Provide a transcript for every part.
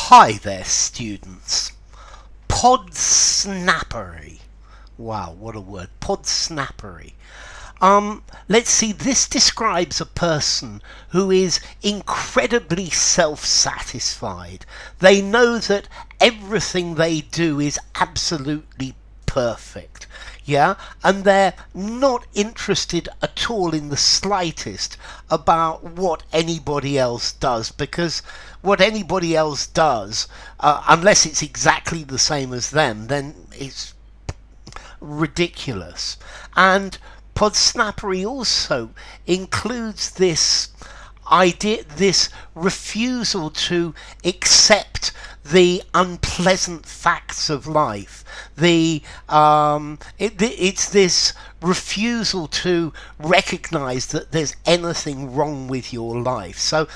Hi there, students. Podsnappery. Wow, what a word. Podsnappery. Let's see, this describes a person who is incredibly self-satisfied. They know that everything they do is absolutely perfect. Yeah, and they're not interested at all in the slightest about what anybody else does, because what anybody else does, unless it's exactly the same as them, then it's ridiculous. And Podsnappery also includes this idea, this refusal to accept the unpleasant facts of life. It's this refusal to recognize that there's anything wrong with your life. So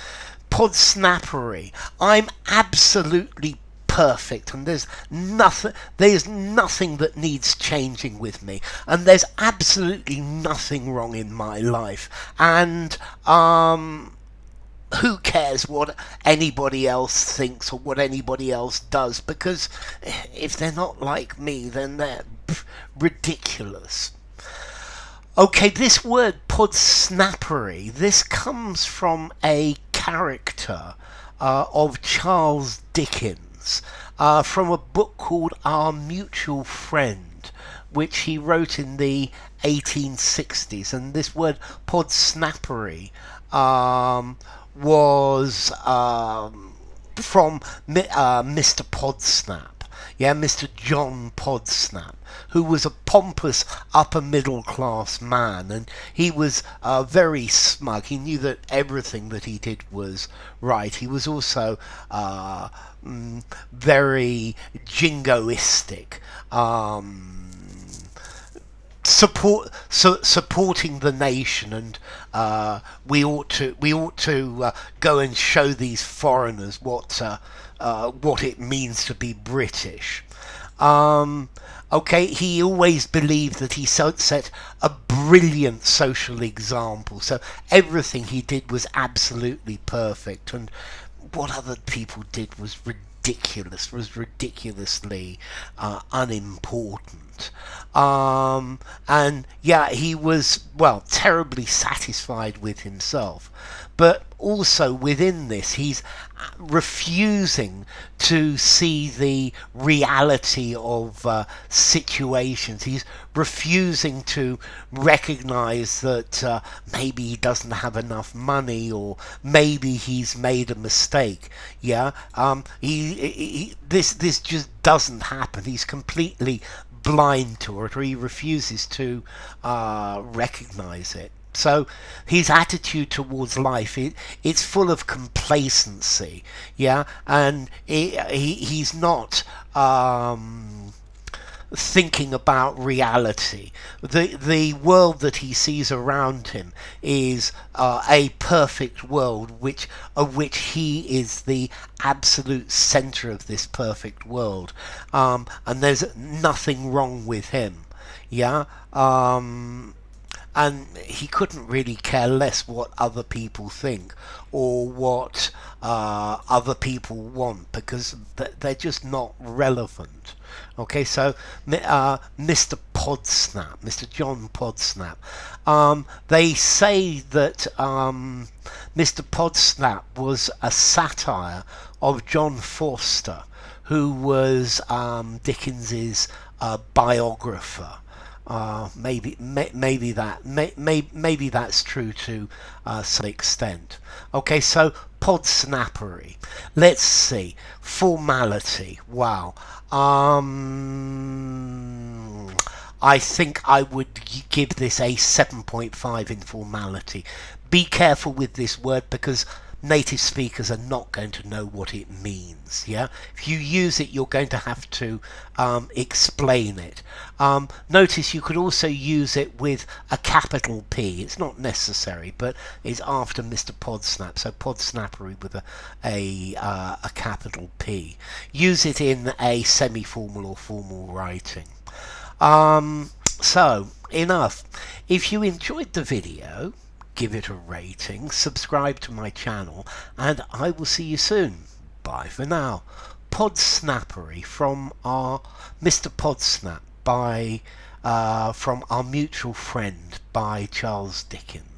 Podsnappery, I'm absolutely perfect, and there's nothing that needs changing with me, and there's absolutely nothing wrong in my life, and who cares what anybody else thinks or what anybody else does, because if they're not like me, then they're ridiculous. Okay, this word Podsnappery, this comes from a character of Charles Dickens, from a book called Our Mutual Friend, which he wrote in the 1860s. And this word Podsnappery was from Mr. Podsnap. Yeah, Mr. John Podsnap, who was a pompous upper middle class man, and he was very smug. He knew that everything that he did was right. He was also very jingoistic, supporting the nation, and we ought to go and show these foreigners what it means to be British. Okay, he always believed that he set a brilliant social example, so everything he did was absolutely perfect, and what other people did was ridiculously unimportant. And yeah, he was, well, terribly satisfied with himself, but also within this he's refusing to see the reality of situations. He's refusing to recognize that maybe he doesn't have enough money, or maybe he's made a mistake. Yeah, this just doesn't happen. He's completely blind to it, or he refuses to recognize it. So his attitude towards life, it's full of complacency, yeah, and he's not thinking about reality. The world that he sees around him is a perfect world, of which he is the absolute center of this perfect world, and there's nothing wrong with him, yeah. And he couldn't really care less what other people think or what other people want, because they're just not relevant. Okay, so Mr. Podsnap, Mr. John Podsnap, they say that Mr. Podsnap was a satire of John Forster, who was Dickens's biographer. Maybe that's true to some extent. Okay, so Podsnappery. Let's see. Formality. Wow. I think I would give this a 7.5 in formality. Be careful with this word, because native speakers are not going to know what it means. Yeah, if you use it, you're going to have to explain it. Notice you could also use it with a capital P. It's not necessary, but it's after Mr. Podsnap, so Podsnappery with a capital P. Use it in a semi-formal or formal writing. So enough. If you enjoyed the video, give it a rating, subscribe to my channel, and I will see you soon. Bye for now. Podsnappery from our Mr. Podsnap by from our mutual friend by Charles Dickens.